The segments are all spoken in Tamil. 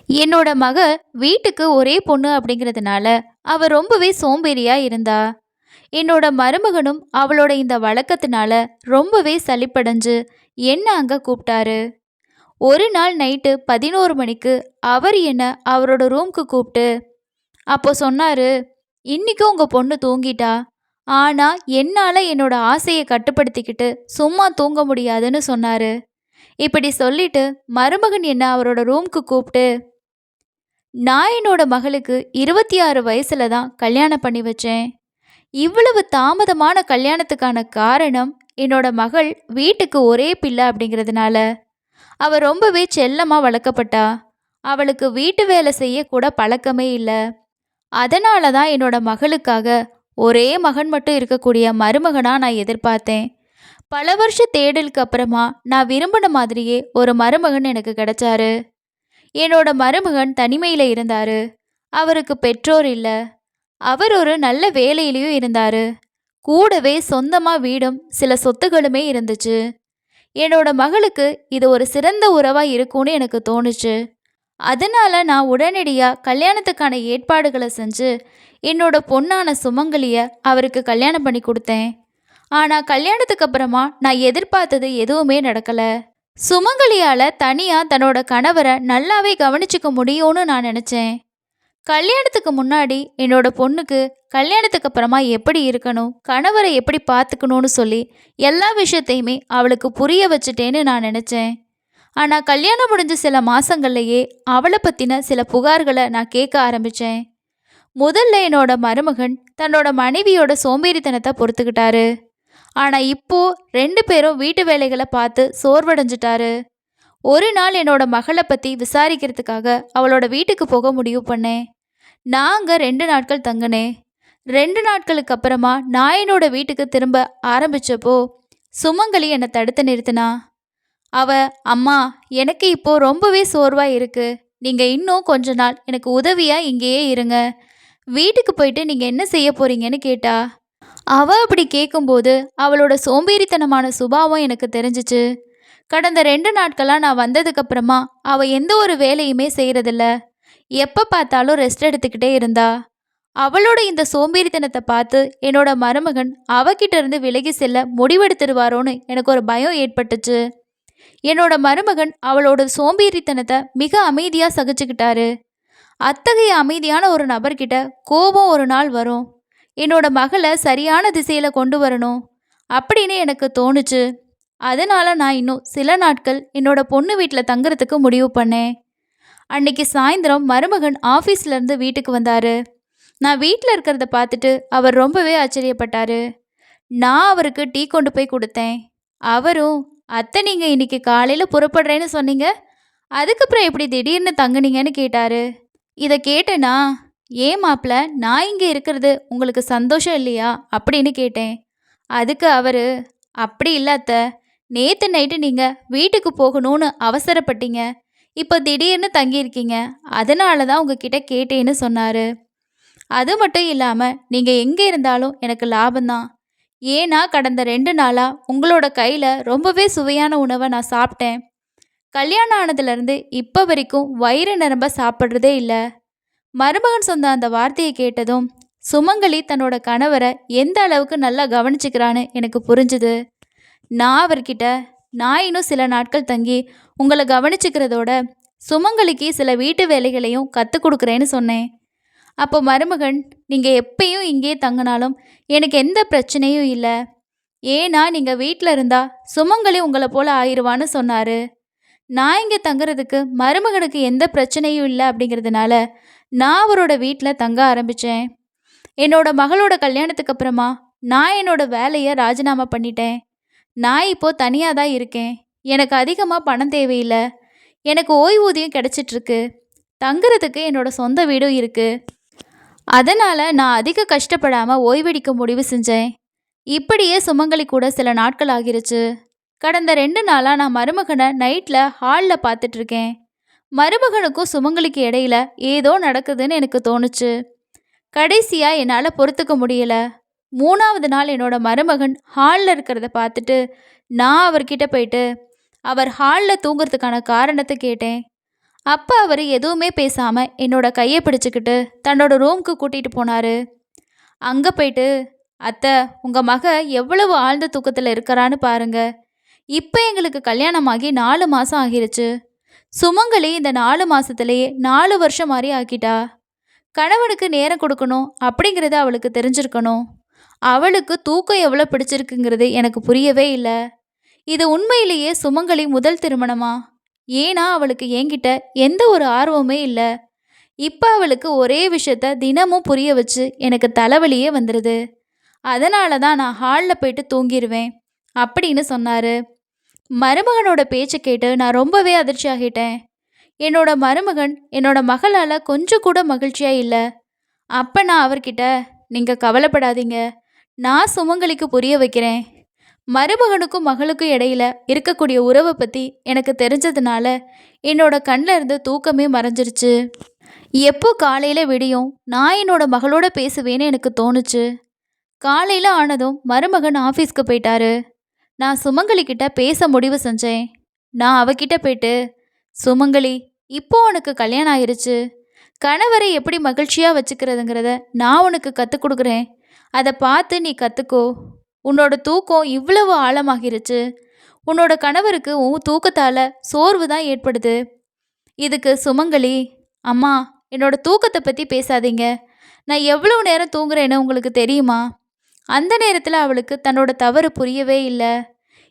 என்னோட மக வீட்டுக்கு ஒரே பொண்ணு அப்படிங்கிறதுனால அவ ரொம்பவே சோம்பேறியா இருந்தா. என்னோட மருமகனும் அவளோட இந்த வழக்கத்தினால ரொம்பவே சலிப்படைஞ்சு என்ன அங்க கூப்பிட்டாரு. ஒரு நாள் நைட்டு 11 மணிக்கு அவர் என்ன அவரோட ரூம்க்கு கூப்பிட்டு அப்போ சொன்னாரு, இன்னைக்கு உங்க பொண்ணு தூங்கிட்டா. ஆனா என்னால என்னோட ஆசையை கட்டுப்படுத்திக்கிட்டு சும்மா தூங்க முடியாதுன்னு சொன்னாரு. இப்படி சொல்லிட்டு மருமகன் என்ன அவரோட ரூம்க்கு கூப்பிட்டு, நான் என்னோட மகளுக்கு 26 வயசுல தான் கல்யாணம் பண்ணி வச்சேன். இவ்வளவு தாமதமான கல்யாணத்துக்கான காரணம் என்னோட மகள் வீட்டுக்கு ஒரே பிள்ளை அப்படிங்கிறதுனால. அவ ரொம்பவே செல்லமா வளர்க்கப்பட்டா. அவளுக்கு வீட்டு வேலை செய்ய கூட பழக்கமே இல்லை. அதனால தான் என்னோட மகளுக்காக ஒரே மகன் மட்டும் இருக்கக்கூடிய மருமகனா நான் எதிர்பார்த்தேன். பல வருஷ தேடலுக்கு அப்புறமா நான் விரும்பின மாதிரியே ஒரு மருமகன் எனக்கு கிடைச்சாரு. என்னோட மருமகன் தனிமையில் இருந்தாரு. அவருக்கு பெற்றோர் இல்லை. அவர் ஒரு நல்ல வேலையிலையும் இருந்தாரு. கூடவே சொந்தமா வீடும் சில சொத்துகளுமே இருந்துச்சு. என்னோட மகளுக்கு இது ஒரு சிறந்த உறவா இருக்கும்னு எனக்கு தோணுச்சு. அதனால நான் உடனடியா கல்யாணத்துக்கான ஏற்பாடுகளை செஞ்சு என்னோட பொண்ணான சுமங்கலிய அவருக்கு கல்யாணம் பண்ணி கொடுத்தேன். ஆனா கல்யாணத்துக்கு அப்புறமா நான் எதிர்பார்த்தது எதுவுமே நடக்கல. சுமங்கலியால தனியா தன்னோட கணவரை நல்லாவே கவனிச்சுக்க முடியும்னு நான் நினைச்சேன். கல்யாணத்துக்கு முன்னாடி என்னோட பொண்ணுக்கு கல்யாணத்துக்கு அப்புறமா எப்படி இருக்கணும், கணவரை எப்படி பார்த்துக்கணும்னு சொல்லி எல்லா விஷயத்தையுமே அவளுக்கு புரிய வச்சுட்டேன்னு நான் நினச்சேன். ஆனால் கல்யாணம் முடிஞ்ச சில மாதங்கள்லையே அவளை பற்றின சில புகார்களை நான் கேட்க ஆரம்பித்தேன். முதல்ல என்னோட மருமகன் தன்னோட மனைவியோட சோம்பேறித்தனத்தை பொறுத்துக்கிட்டாரு. ஆனால் இப்போ 2 பேரும் வீட்டு வேலைகளை பார்த்து சோர்வடைஞ்சிட்டாரு. ஒரு நாள் என்னோட மகளை பற்றி விசாரிக்கிறதுக்காக அவளோட வீட்டுக்கு போக முடிவு பண்ணேன். நான் அங்கே 2 நாட்கள் தங்கினேன். 2 நாட்களுக்கு அப்புறமா நான் என்னோட வீட்டுக்கு திரும்ப ஆரம்பித்தப்போ சுமங்கலி என்னை தடுத்து நிறுத்தினா. அவ, அம்மா, எனக்கு இப்போ ரொம்பவே சோர்வாக இருக்கு. நீங்கள் இன்னும் கொஞ்ச நாள் எனக்கு உதவியாக இங்கேயே இருங்க. வீட்டுக்கு போயிட்டு நீங்கள் என்ன செய்ய போறீங்கன்னு கேட்டா. அவ அப்படி கேட்கும்போது அவளோட சோம்பேறித்தனமான சுபாவம் எனக்கு தெரிஞ்சிச்சு. கடந்த 2 நாட்களாக நான் வந்ததுக்கப்புறமா அவள் எந்த ஒரு வேலையுமே செய்கிறதில்ல. எப்போ பார்த்தாலும் ரெஸ்ட் எடுத்துக்கிட்டே இருந்தா. அவளோட இந்த சோம்பேறித்தனத்தை பார்த்து என்னோட மருமகன் அவகிட்ட இருந்து விலகி செல்ல முடிவெடுத்துருவாரோன்னு எனக்கு ஒரு பயம் ஏற்பட்டுச்சு. என்னோட மருமகன் அவளோட சோம்பேறித்தனத்தை மிக அமைதியாக சகிச்சுக்கிட்டாரு. அத்தகைய அமைதியான ஒரு நபர்கிட்ட கோபம் ஒரு நாள் வரும். என்னோட மகளை சரியான திசையில் கொண்டு வரணும் அப்படின்னு எனக்கு தோணுச்சு. அதனால நான் இன்னும் சில நாட்கள் என்னோட பொண்ணு வீட்டில் தங்குறதுக்கு முடிவு பண்ணேன். அன்னைக்கு சாயந்தரம் மருமகன் ஆஃபீஸ்லேருந்து வீட்டுக்கு வந்தார். நான் வீட்டில் இருக்கிறத பார்த்துட்டு அவர் ரொம்பவே ஆச்சரியப்பட்டார். நான் அவருக்கு டீ கொண்டு போய் கொடுத்தேன். அவரும், அத்தை நீங்கள் இன்னைக்கு காலையில் புறப்படுறேன்னு சொன்னீங்க, அதுக்கப்புறம் எப்படி திடீர்னு தங்குனீங்கன்னு கேட்டார். இதை கேட்டேனா, ஏன் மாப்பிள்ள, நான் இங்கே இருக்கிறது உங்களுக்கு சந்தோஷம் இல்லையா அப்படின்னு கேட்டேன். அதுக்கு அவர், அப்படி இல்லை அத்தை, நேற்று நைட்டு நீங்கள் வீட்டுக்கு போகணும்னு அவசரப்பட்டீங்க, இப்போ திடீர்னு தங்கியிருக்கீங்க, அதனால தான் உங்ககிட்ட கேட்டேன்னு சொன்னார். அது மட்டும் இல்லாமல் நீங்கள் எங்கே இருந்தாலும் எனக்கு லாபம்தான். ஏன்னா கடந்த 2 நாளாக உங்களோட கையில் ரொம்பவே சுவையான உணவை நான் சாப்பிட்டேன். கல்யாணம் ஆனதுலேருந்து இப்போ வரைக்கும் வயிறு நிரம்ப சாப்பிட்றதே இல்லை. மருமகன் சொன்ன அந்த வார்த்தையை கேட்டதும் சுமங்கலி தன்னோட கணவரை எந்த அளவுக்கு நல்லா கவனிச்சுக்கிறான்னு எனக்கு புரிஞ்சுது. நான் அவர்கிட்ட, நான் இன்னும் சில நாட்கள் தங்கி உங்களை கவனிச்சுக்கிறதோட சுமங்கலிக்கு சில வீட்டு வேலைகளையும் கற்றுக் கொடுக்குறேன்னு சொன்னேன். அப்போ மருமகன், நீங்கள் எப்பயும் இங்கே தங்கினாலும் எனக்கு எந்த பிரச்சனையும் இல்லை. ஏன்னா நீங்கள் வீட்டில் இருந்தால் சுமங்கலி உங்களை போல் ஆயிடுவான்னு சொன்னார். நான் இங்கே தங்குறதுக்கு மருமகனுக்கு எந்த பிரச்சனையும் இல்லை அப்படிங்கிறதுனால நான் அவரோட வீட்டில் தங்க ஆரம்பித்தேன். என்னோட மகளோட கல்யாணத்துக்கு அப்புறமா நான் என்னோட வேலையை ராஜினாமா பண்ணிட்டேன். நான் இப்போது தனியாக தான் இருக்கேன். எனக்கு அதிகமாக பணம் தேவையில்லை. எனக்கு ஓய்வூதியம் கிடைச்சிட்ருக்கு. தங்குறதுக்கு என்னோட சொந்த வீடும் இருக்குது. அதனால் நான் அதிக கஷ்டப்படாமல் ஓய்வெடுக்க முடிவு செஞ்சேன். இப்படியே சுமங்கலி கூட சில நாட்கள் ஆகிருச்சு. கடந்த 2 நாளாக நான் மருமகனை நைட்டில் ஹாலில் பார்த்துட்ருக்கேன். மருமகனுக்கும் சுமங்கலிக்கு இடையில ஏதோ நடக்குதுன்னு எனக்கு தோணுச்சு. கடைசியாக என்னால் பொறுத்துக்க முடியல. 3வது நாள் என்னோட மருமகன் ஹாலில் இருக்கிறத பார்த்துட்டு நான் அவர்கிட்ட போயிட்டு அவர் ஹாலில் தூங்குறதுக்கான காரணத்தை கேட்டேன். அப்ப அவரு எதுவுமே பேசாம என்னோட கைய பிடிச்சுக்கிட்டு தன்னோட ரூம்க்கு கூட்டிட்டு போனாரு. அங்க போயிட்டு, "அத்தை, உங்க மக எவ்வளவு ஆழ்ந்த தூக்கத்துல இருக்கறான்னு பாருங்க. இப்ப எங்களுக்கு கல்யாணமாகி 4 மாசம் ஆகிருச்சு. சுமங்கலி இந்த 4 மாசத்திலேயே 4 வருஷம் மாரி ஆக்கிட்டா. கணவனுக்கு நேரம் கொடுக்கணும் அப்படிங்கிறது அவளுக்கு தெரிஞ்சிருக்கணும். அவளுக்கு தூக்கம் எவ்வளோ பிடிச்சிருக்குங்கிறது எனக்கு புரியவே இல்ல. இது உண்மையிலேயே சுமங்கலி முதல் திருமணமா? ஏன்னா அவளுக்கு என்கிட்ட எந்த ஒரு ஆர்வமே இல்ல. இப்ப அவளுக்கு ஒரே விஷயத்த தினமும் புரிய வச்சு எனக்கு தலைவலியே வந்துருது. அதனால தான் நான் ஹால்ல போயிட்டு தூங்கிருவேன்" அப்படின்னு சொன்னாரு. மருமகனோட பேச்ச கேட்டு நான் ரொம்பவே அதிர்ச்சி ஆகிட்டேன். என்னோட மருமகன் என்னோட மகளால கொஞ்சம் கூட மகிழ்ச்சியா இல்ல. அப்ப நான் அவர்கிட்ட, "நீங்க கவலைப்படாதீங்க. நான் சுமங்கலிக்கு புரிய வைக்கிறேன். மருமகனுக்கும் மகளுக்கும் இடையில இருக்கக்கூடிய உறவை பத்தி எனக்கு தெரிஞ்சதுனால என்னோட கண்ல இருந்து தூக்கமே மறைஞ்சிருச்சு. எப்போ காலையில விடியும் நான் என்னோட மகளோட பேசுவேன்னு எனக்கு தோணுச்சு. காலையில ஆனதும் மருமகன் ஆஃபீஸ்க்கு போயிட்டாரு. நான் சுமங்கலி கிட்ட பேச முடிவு செஞ்சேன். நான் அவகிட்ட போயிட்டு, சுமங்கலி, இப்போ உனக்கு கல்யாணம் ஆயிருச்சு. கணவரை எப்படி மகிழ்ச்சியா வச்சுக்கிறதுங்கிறத நான் உனக்கு கற்றுக் கொடுக்குறேன். அதை பார்த்து நீ கற்றுக்கோ. உன்னோட தூக்கம் இவ்வளவு ஆழமாகிருச்சு. உன்னோட கணவருக்கு உன் தூக்கத்தால் சோர்வு தான் ஏற்படுது. இதுக்கு சுமங்கலி, அம்மா, என்னோட தூக்கத்தை பற்றி பேசாதீங்க. நான் எவ்வளவு நேரம் தூங்குறேன்னு உங்களுக்கு தெரியுமா? அந்த நேரத்தில் அவளுக்கு தன்னோட தவறு புரியவே இல்லை.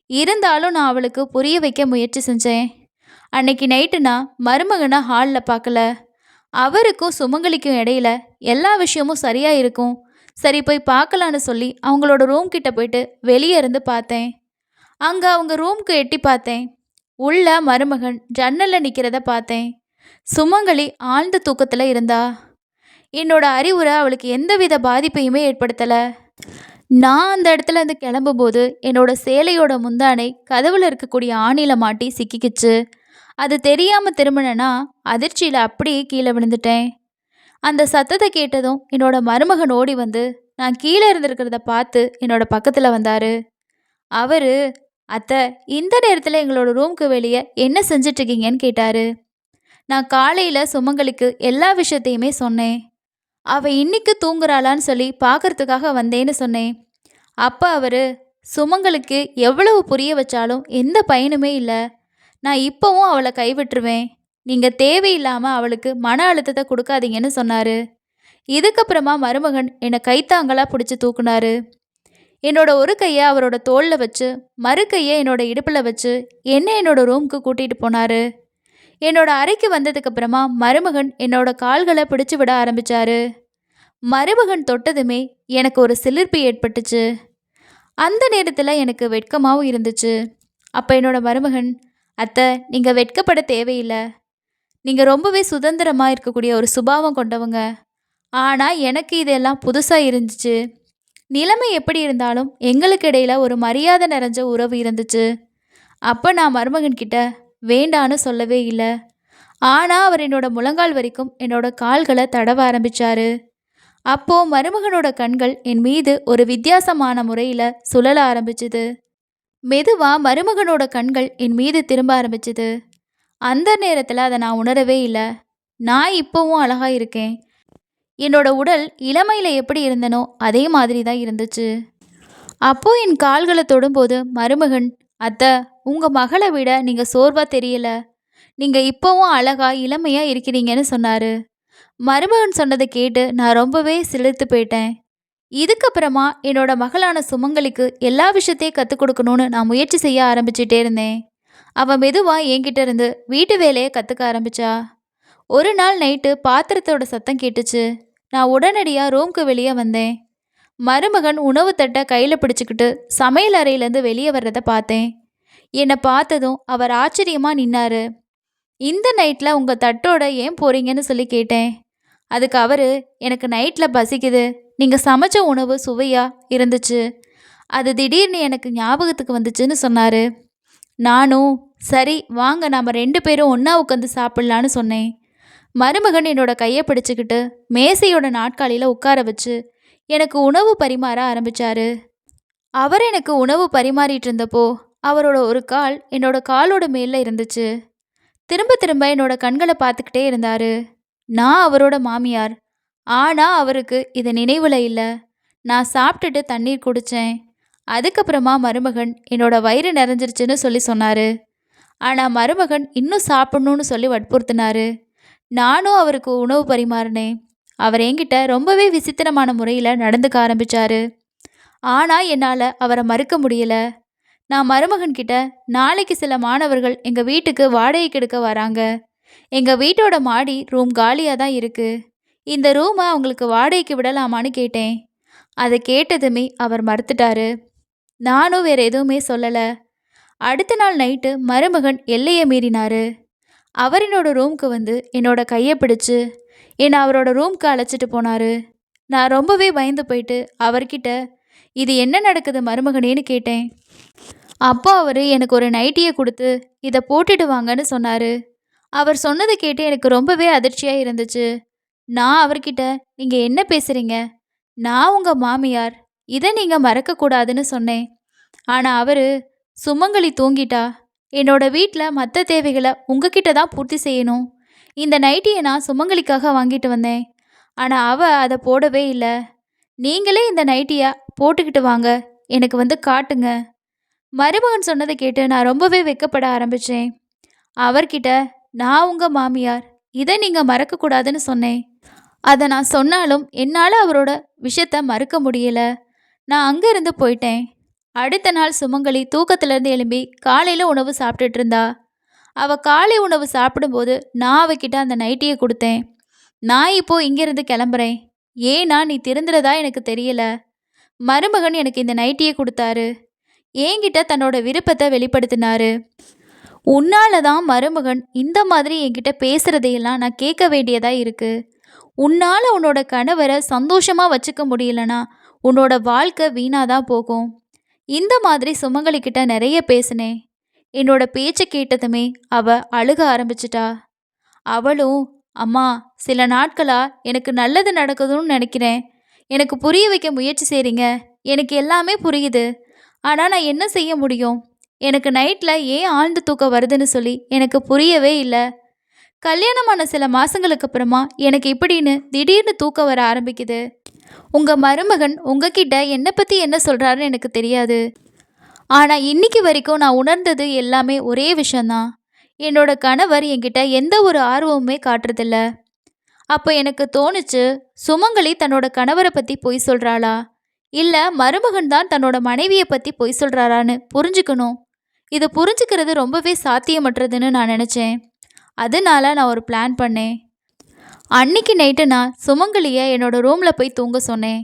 இருந்தாலும் நான் அவளுக்கு புரிய வைக்க முயற்சி செஞ்சேன். அன்னைக்கு நைட்டு நான் மருமகனை ஹாலில் பார்க்கல. அவருக்கும் சுமங்கலிக்கும் இடையில எல்லா விஷயமும் சரியா இருக்கும். சரி, போய் பார்க்கலான்னு சொல்லி அவங்களோட ரூம் கிட்ட போயிட்டு வெளியே இருந்து பார்த்தேன். அங்க அவங்க ரூம்க்கு எட்டி பார்த்தேன். உள்ள மருமகன் ஜன்னல்ல நிக்கிறத பார்த்தேன். சுமங்கலி ஆழ்ந்த தூக்கத்துல இருந்தா. என்னோட அறிவுரை அவளுக்கு எந்தவித பாதிப்பையுமே ஏற்படுத்தல. நான் அந்த இடத்துல இருந்து கிளம்பும்போது என்னோட சேலையோட முந்தானை கதவுல இருக்கக்கூடிய ஆணில மாட்டி சிக்கிக்கிச்சு. அது தெரியாம திரும்பினேன்னா அதிர்ச்சியில அப்படியே கீழே விழுந்துட்டேன். அந்த சத்தத்தை கேட்டதும் என்னோட மருமகன் ஓடி வந்து நான் கீழே இருந்திருக்கிறத பார்த்து என்னோட பக்கத்துல வந்தாரு. அவரு, "அத்தை, இந்த நேரத்துல எங்களோட ரூம்க்கு வெளியே என்ன செஞ்சிட்டு இருக்கீங்கன்னு கேட்டாரு. நான் காலையில சுமங்கலிக்கு எல்லா விஷயத்தையுமே சொன்னேன். அவ இன்னைக்கு தூங்குறாளான்னு சொல்லி பார்க்கறதுக்காக வந்தேன்னு சொன்னேன். அப்ப அவரு, சுமங்கலுக்கு எவ்வளவு புரிய வச்சாலும் எந்த பயனுமே இல்லை. நான் இப்போவும் அவளை கைவிட்டுருவேன். நீங்க தேவையில்லாம அவளுக்கு மன அழுத்தத்தை கொடுக்காதீங்கன்னு சொன்னாரு. இதுக்கப்புறமா மருமகன் என்னை கைத்தாங்களா பிடிச்சி தூக்குனாரு. என்னோட ஒரு கையை அவரோட தோல்ல வச்சு மறு கையை என்னோட இடுப்புல வச்சு என்னோட ரூம்க்கு கூட்டிட்டு போனாரு. என்னோட அறைக்கு வந்ததுக்கு அப்புறமா மருமகன் என்னோட கால்களை பிடிச்சு விட ஆரம்பிச்சாரு. மருமகன் தொட்டதுமே எனக்கு ஒரு சிலிர்ப்பு ஏற்பட்டுச்சு. அந்த நேரத்தில் எனக்கு வெட்கமாகவும் இருந்துச்சு. அப்போ என்னோட மருமகன், "அத்தை, நீங்கள் வெட்கப்பட தேவையில்லை. நீங்கள் ரொம்பவே சுதந்திரமாக இருக்கக்கூடிய ஒரு சுபாவம் கொண்டவங்க. ஆனால் எனக்கு இதெல்லாம் புதுசாக இருந்துச்சு. நிலைமை எப்படி இருந்தாலும் எங்களுக்கு இடையில ஒரு மரியாதை நிறைஞ்ச உறவு இருந்துச்சு." அப்போ நான் மருமகன் கிட்ட வேண்டான்னு சொல்லவே இல்லை. ஆனால் அவர் என்னோட முழங்கால் வரைக்கும் என்னோட கால்களை தடவ ஆரம்பிச்சாரு. அப்போ மருமகனோட கண்கள் என் மீது ஒரு வித்தியாசமான முறையில் சுழல ஆரம்பிச்சுது. மெதுவா மருமகனோட கண்கள் என் மீது திரும்ப ஆரம்பிச்சுது. அந்த நேரத்தில் அதை நான் உணரவே இல்லை. நான் இப்போவும் அழகா இருக்கேன். என்னோட உடல் இளமையில் எப்படி இருந்தனோ அதே மாதிரி தான் இருந்துச்சு. அப்போ என் கால்களை தொடும்போது மருமகன், "அத்தை, உங்கள் மகளை விட நீங்கள் சோர்வாக தெரியல. நீங்கள் இப்போவும் அழகா இளமையாக இருக்கிறீங்கன்னு" சொன்னார். மருமகன் சொன்னதை கேட்டு நான் ரொம்பவே சிலிர்த்து போயிட்டேன். இதுக்கப்புறமா என்னோட மகளான சுமங்கலிக்கு எல்லா விஷயத்தையும் கற்றுக் கொடுக்கணும்னு நான் முயற்சி செய்ய ஆரம்பிச்சிட்டே இருந்தேன். அவள் மெதுவாக என்கிட்ட இருந்து வீட்டு வேலையை கற்றுக்க ஆரம்பிச்சா. ஒரு நாள் நைட்டு பாத்திரத்தோட சத்தம் கேட்டுச்சு. நான் உடனடியாக ரூம்க்கு வெளியே வந்தேன். மருமகன் உணவு தட்டை கையில் பிடிச்சிக்கிட்டு சமையல் அறையிலேருந்து வெளியே வர்றதை பார்த்தேன். என்னை பார்த்ததும் அவர் ஆச்சரியமாக நின்னாரு. "இந்த நைட்டில் உங்கள் தட்டோட ஏன் போறீங்கன்னு சொல்லி கேட்டேன். அதுக்கு அவர், "எனக்கு நைட்டில் பசிக்குது. நீங்கள் சமைச்ச உணவு சுவையாக இருந்துச்சு. அது திடீர்னு எனக்கு ஞாபகத்துக்கு வந்துச்சுன்னு" சொன்னார். நானும், "சரி வாங்க, நாம் 2 பேரும் ஒன்றா உட்காந்து சாப்பிட்லான்னு" சொன்னேன். மருமகன் என்னோட கையை பிடிச்சிக்கிட்டு மேசையோட நாட்காலியில் உட்கார வச்சு எனக்கு உணவு பரிமாற ஆரம்பித்தார். அவர் எனக்கு உணவு பரிமாறிட்டு இருந்தப்போ அவரோட ஒரு கால் என்னோட காலோட மேலே இருந்துச்சு. திரும்ப திரும்ப என்னோட கண்கள பார்த்துக்கிட்டே இருந்தாரு. நான் அவரோட மாமியார். ஆனா, அவருக்கு இது நினைவுல இல்ல. நான் சாப்பிட்டுட்டு தண்ணீர் குடிச்சேன். அதுக்கப்புறமா மருமகன் என்னோட வயிறு நிறைஞ்சிருச்சுன்னு சொன்னாரு. ஆனா, மருமகன் இன்னும் சாப்பிடணும்னு சொல்லி வற்புறுத்தினாரு. நானும் அவருக்கு உணவு பரிமாறினேன். அவர் என்கிட்ட ரொம்பவே விசித்திரமான முறையில நடந்துக்க ஆரம்பிச்சாரு. ஆனா, என்னால அவர மறுக்க முடியல. நான் மருமகன்கிட்ட, நாளைக்கு சில மாணவர்கள் எங்க வீட்டுக்கு வாடகைக்கு எடுக்க வராங்க. எங்க வீட்டோட மாடி ரூம் காலியா தான் இருக்கு. இந்த ரூம அவங்களுக்கு வாடகைக்கு விடலாமான்னு கேட்டேன். அத கேட்டதுமே அவர் மறுத்துட்டாரு. நானும் வேற எதுவுமே சொல்லல. அடுத்த நாள் நைட்டு மருமகன் எல்லைய மீறினாரு. அவர் என்னோட ரூம்க்கு வந்து என்னோட கைய பிடிச்சு என்னை அவரோட ரூம்க்கு அழைச்சிட்டு போனாரு. நான் ரொம்பவே பயந்து போயிட்டு அவர்கிட்ட, இது என்ன நடக்குது மருமகனேன்னு கேட்டேன். அப்போ அவர் எனக்கு ஒரு நைட்டியை கொடுத்து இதை போட்டுட்டு வாங்கன்னு சொன்னார். அவர் சொன்னதை கேட்டு எனக்கு ரொம்பவே அதிர்ச்சியாக இருந்துச்சு. நான் அவர்கிட்ட, நீங்கள் என்ன பேசுகிறீங்க? நான் உங்கள் மாமியார், இதை நீங்கள் மறக்கக்கூடாதுன்னு சொன்னேன். ஆனால் அவர், சுமங்கலி தூங்கிட்டா, என்னோட வீட்டில் மற்ற தேவைகளை உங்ககிட்ட தான் பூர்த்தி செய்யணும். இந்த நைட்டியை நான் சுமங்கலிக்காக வாங்கிட்டு வந்தேன். ஆனால் அதை போடவே இல்லை. நீங்களே இந்த நைட்டியை போட்டுக்கிட்டு வாங்க, எனக்கு வந்து காட்டுங்க. மருமகன் சொன்னதை கேட்டு நான் ரொம்பவே வெக்கப்பட ஆரம்பித்தேன். அவர்கிட்ட, நான் உங்கள் மாமியார், இதை நீங்கள் மறக்கக்கூடாதுன்னு சொன்னேன். அதை நான் சொன்னாலும் என்னால் அவரோட விஷயத்த மறுக்க முடியல. நான் அங்கேருந்து போயிட்டேன். அடுத்த நாள் சுமங்கலி தூக்கத்திலேருந்து எழும்பி காலையில் உணவு சாப்பிட்டுட்டு இருந்தா. அவள் காலை உணவு சாப்பிடும்போது நான் அவகிட்ட அந்த நைட்டியை கொடுத்தேன். நான் இப்போது இங்கேருந்து கிளம்புறேன், ஏன்னா நீ திருந்துறதா எனக்கு தெரியல. மருமகன் எனக்கு இந்த நைட்டியை கொடுத்தாரு. என்கிட்ட தன்னோட விருப்பத்தை வெளிப்படுத்தினாரு. உன்னால தான் மருமகன் இந்த மாதிரி என்கிட்ட பேசுறதையெல்லாம் நான் கேட்க வேண்டியதா இருக்கு. உன்னால உன்னோட கணவரை சந்தோஷமா வச்சுக்க முடியலனா உன்னோட வாழ்க்கை வீணாதான் போகும். இந்த மாதிரி சுமங்கலிக்கிட்ட நிறைய பேசினேன். என்னோட பேச்சை கேட்டதுமே அவ அழுக ஆரம்பிச்சிட்டா. அவளும், அம்மா, சில நாட்களா எனக்கு நல்லது நடக்குதுன்னு நினைக்கிறேன். எனக்கு புரிய வைக்க முயற்சி செய்றீங்க. எனக்கு எல்லாமே புரியுது. ஆனால் நான் என்ன செய்ய முடியும்? எனக்கு நைட்டில் ஏன் ஆழ்ந்த தூக்கம் வருதுன்னு சொல்லி எனக்கு புரியவே இல்லை. கல்யாணமான சில மாதங்களுக்கு அப்புறமா எனக்கு இப்படின்னு திடீர்னு தூக்கம் வர ஆரம்பிக்குது. உங்கள் மருமகன் உங்ககிட்ட என்னை பற்றி என்ன சொல்கிறாருன்னு எனக்கு தெரியாது. ஆனால் இன்னைக்கு வரைக்கும் நான் உணர்ந்தது எல்லாமே ஒரே விஷயந்தான். என்னோட கணவர் என்கிட்ட எந்த ஒரு ஆர்வமுமே காட்டுறதில்ல. அப்போ எனக்கு தோணுச்சு, சுமங்கலி தன்னோட கணவரை பற்றி பொய் சொல்கிறாளா, இல்லை மருமகன் தான் தன்னோட மனைவியை பற்றி பொய் சொல்கிறாரான்னு புரிஞ்சுக்கணும். இது புரிஞ்சுக்கிறது ரொம்பவே சாத்தியமற்றதுன்னு நான் நினச்சேன். அதனால நான் ஒரு பிளான் பண்ணேன். அன்னைக்கு நைட்டு நான் சுமங்கலியை என்னோட ரூமில் போய் தூங்க சொன்னேன்.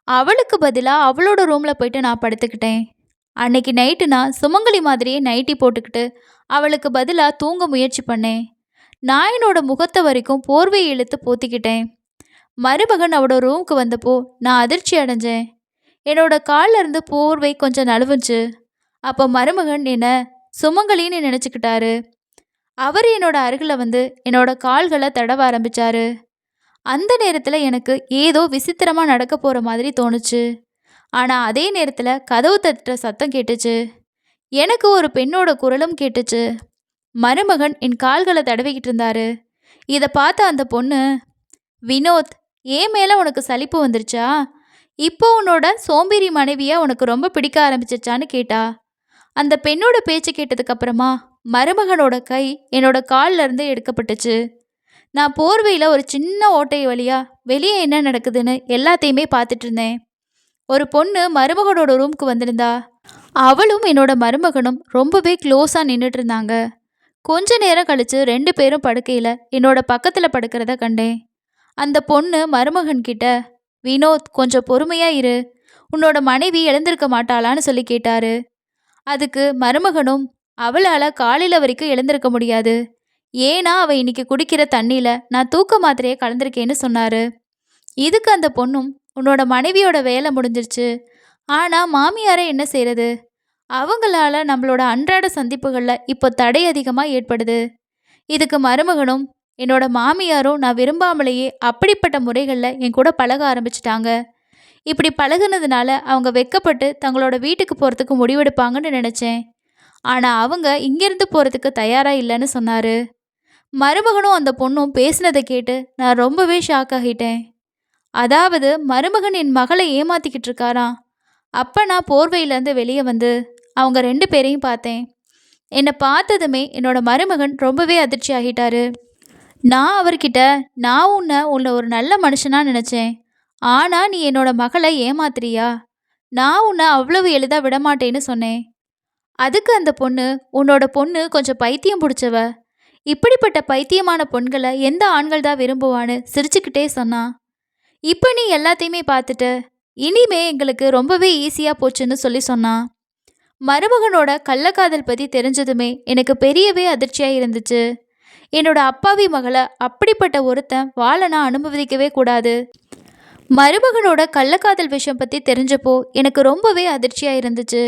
அவளுக்கு பதிலாக அவளோட ரூமில் போயிட்டு நான் படுத்துக்கிட்டேன். அன்னைக்கு நைட்டு நான் சுமங்கலி மாதிரியே நைட்டி போட்டுக்கிட்டு அவளுக்கு பதிலாக தூங்க முயற்சி பண்ணேன். நான் என்னோட முகத்தை வரைக்கும் போர்வையை இழுத்து போத்திக்கிட்டேன். மருமகன் அவளோட ரூமுக்கு வந்தப்போ நான் அதிர்ச்சி அடைஞ்சேன். என்னோட காலில் இருந்து போர்வை கொஞ்சம் நழுவுச்சு. அப்போ மருமகன் என்னை சுமங்கலின்னு நினச்சிக்கிட்டாரு. அவர் என்னோட அருகில் வந்து என்னோட கால்களை தடவ ஆரம்பித்தார். அந்த நேரத்தில் எனக்கு ஏதோ விசித்திரமாக நடக்க போகிற மாதிரி தோணுச்சு. ஆனால் அதே நேரத்தில் கதவு தட்டுற சத்தம் கேட்டுச்சு. எனக்கு ஒரு பெண்ணோட குரலும் கேட்டுச்சு. மருமகன் என் கால்களை தடவிக்கிட்டு இருந்தாரு. இதை பார்த்த அந்த பொண்ணு, வினோத், ஏன் மேலே உனக்கு சலிப்பு வந்துருச்சா? இப்போ உன்னோட சோம்பேறி மனைவியை உனக்கு ரொம்ப பிடிக்க ஆரம்பிச்சிருச்சான்னு கேட்டா. அந்த பெண்ணோட பேச்சு கேட்டதுக்கு அப்புறமா மருமகனோட கை என்னோட காலில் இருந்து எடுக்கப்பட்டுச்சு. நான் போர்வையில் ஒரு சின்ன ஓட்டை வழியா வெளியே என்ன நடக்குதுன்னு எல்லாத்தையுமே பார்த்துட்டு இருந்தேன். ஒரு பொண்ணு மருமகனோட ரூமுக்கு வந்திருந்தா. அவளும் என்னோட மருமகனும் ரொம்பவே க்ளோஸாக நின்றுட்டு இருந்தாங்க. கொஞ்ச நேரம் கழிச்சு 2 பேரும் படுக்கையில் என்னோட பக்கத்தில் படுக்கிறத கண்டேன். அந்த பொண்ணு மருமகன்கிட்ட, வினோத், கொஞ்சம் பொறுமையா இரு, உன்னோட மனைவி எழுந்திருக்க மாட்டாளான்னு சொல்லி கேட்டாரு. அதுக்கு மருமகனும், அவளால் காலையில் வரைக்கும் எழுந்திருக்க முடியாது, ஏன்னா அவள் இன்னைக்கு குடிக்கிற தண்ணியில் நான் தூக்க மாத்திரையை கலந்துருக்கேன்னு சொன்னார். இதுக்கு அந்த பொண்ணும், உன்னோட மனைவியோட வேலை முடிஞ்சிருச்சு, ஆனால் மாமியாரை என்ன செய்கிறது, அவங்களால நம்மளோட அன்றாட சந்திப்புகளில் இப்போ தடை அதிகமாக ஏற்படுது. இதுக்கு மருமகனும், என்னோட மாமியாரும் நான் விரும்பாமலேயே அப்படிப்பட்ட முறைகளில் என் கூட பழக ஆரம்பிச்சிட்டாங்க. இப்படி பழகுனதுனால அவங்க வெக்கப்பட்டு தங்களோட வீட்டுக்கு போகிறதுக்கு முடிவெடுப்பாங்கன்னு நினச்சேன். ஆனால் அவங்க இங்கேருந்து போகிறதுக்கு தயாராக இல்லைன்னு சொன்னார். மருமகனும் அந்த பொண்ணும் பேசினதை கேட்டு நான் ரொம்பவே ஷாக் ஆகிட்டேன். அதாவது மருமகன் என் மகளை ஏமாத்திக்கிட்டு இருக்காராம். அப்போ நான் போர்வையிலேருந்து வெளியே வந்து அவங்க 2 பேரையும் பார்த்தேன். என்னை பார்த்ததுமே என்னோட மருமகன் ரொம்பவே அதிர்ச்சி ஆகிட்டாரு. நான் அவர்கிட்ட, நான் உன்னை ஒரு நல்ல மனுஷனாக நினச்சேன். ஆனால் நீ என்னோட மகளை ஏமாத்துறியா? நான் உன்னை அவ்வளவு எளிதாக விடமாட்டேன்னு சொன்னேன். அதுக்கு அந்த பொண்ணு, உன்னோட பொண்ணு கொஞ்சம் பைத்தியம் பிடிச்சவ. இப்படிப்பட்ட பைத்தியமான பொண்களை எந்த ஆண்கள் தான் விரும்புவான்னு சிரிச்சுக்கிட்டே சொன்னான். இப்போ நீ எல்லாத்தையுமே பார்த்துட்ட. இனிமே எங்களுக்கு ரொம்பவே ஈஸியாக போச்சுன்னு சொன்னான். மருமகனோட கள்ளக்காதல் பற்றி தெரிஞ்சதுமே எனக்கு பெரியவே அதிர்ச்சியாக இருந்துச்சு. என்னோட அப்பாவி மகளை அப்படிப்பட்ட ஒருத்தன் வாழ நான் அனுமதிக்கவே கூடாது. மருமகனோட கள்ளக்காதல் விஷயம் பற்றி தெரிஞ்சப்போ எனக்கு ரொம்பவே அதிர்ச்சியாக இருந்துச்சு.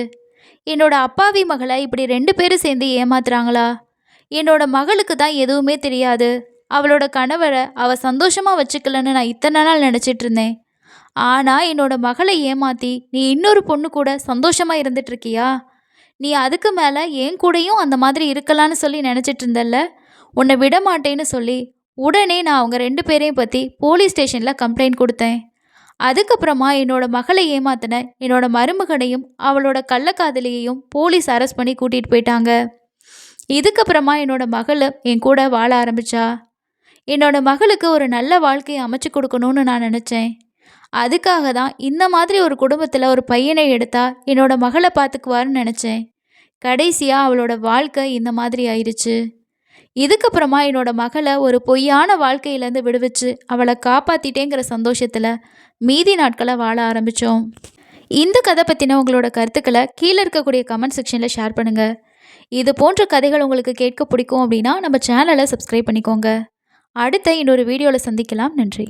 என்னோட அப்பாவி மகளை இப்படி 2 பேரும் சேர்ந்து ஏமாத்துறாங்களா? என்னோட மகளுக்கு தான் எதுவுமே தெரியாது. அவளோட கணவரை அவள் சந்தோஷமாக வச்சுக்கலன்னு நான் இத்தனை நாள் நினச்சிட்டு இருந்தேன். ஆனால் என்னோட மகளை ஏமாற்றி நீ இன்னொரு பொண்ணு கூட சந்தோஷமாக இருந்துட்டுருக்கியா? நீ அதுக்கு மேலே என் கூடயும் அந்த மாதிரி இருக்கலான்னு சொல்லி நினச்சிட்டு இருந்தல்ல. உன்னை விட மாட்டேன்னு சொல்லி உடனே நான் அவங்க 2 பேரையும் பற்றி போலீஸ் ஸ்டேஷனில் கம்ப்ளைண்ட் கொடுத்தேன். அதுக்கப்புறமா என்னோட மகளை ஏமாத்தின என்னோட மருமகனையும் அவளோட கள்ளக்காதலியையும் போலீஸ் அரெஸ்ட் பண்ணி கூட்டிகிட்டு போயிட்டாங்க. இதுக்கப்புறமா என்னோட மகள் என் கூட வாழ ஆரம்பித்தா. என்னோட மகளுக்கு ஒரு நல்ல வாழ்க்கையை அமைச்சு கொடுக்கணும்னு நான் நினச்சேன். அதுக்காக தான் இந்த மாதிரி ஒரு குடும்பத்தில் ஒரு பையனை எடுத்தா என்னோட மகளை பார்த்துக்குவாருன்னு நினச்சேன். கடைசியாக அவளோட வாழ்க்கை இந்த மாதிரி ஆயிடுச்சு. இதுக்கப்புறமா என்னோட மகளை ஒரு பொய்யான வாழ்க்கையிலேருந்து விடுவிச்சு அவளை காப்பாற்றிட்டேங்கிற சந்தோஷத்தில் மீதி நாட்களை வாழ ஆரம்பித்தோம். இந்த கதை பற்றின உங்களோட கருத்துக்களை கீழே இருக்கக்கூடிய கமெண்ட் செக்ஷனில் ஷேர் பண்ணுங்கள். இது போன்ற கதைகள் உங்களுக்கு கேட்க பிடிக்கும் அப்படின்னா நம்ம சேனலை சப்ஸ்கிரைப் பண்ணிக்கோங்க. அடுத்த இன்னொரு வீடியோவில் சந்திக்கலாம். நன்றி.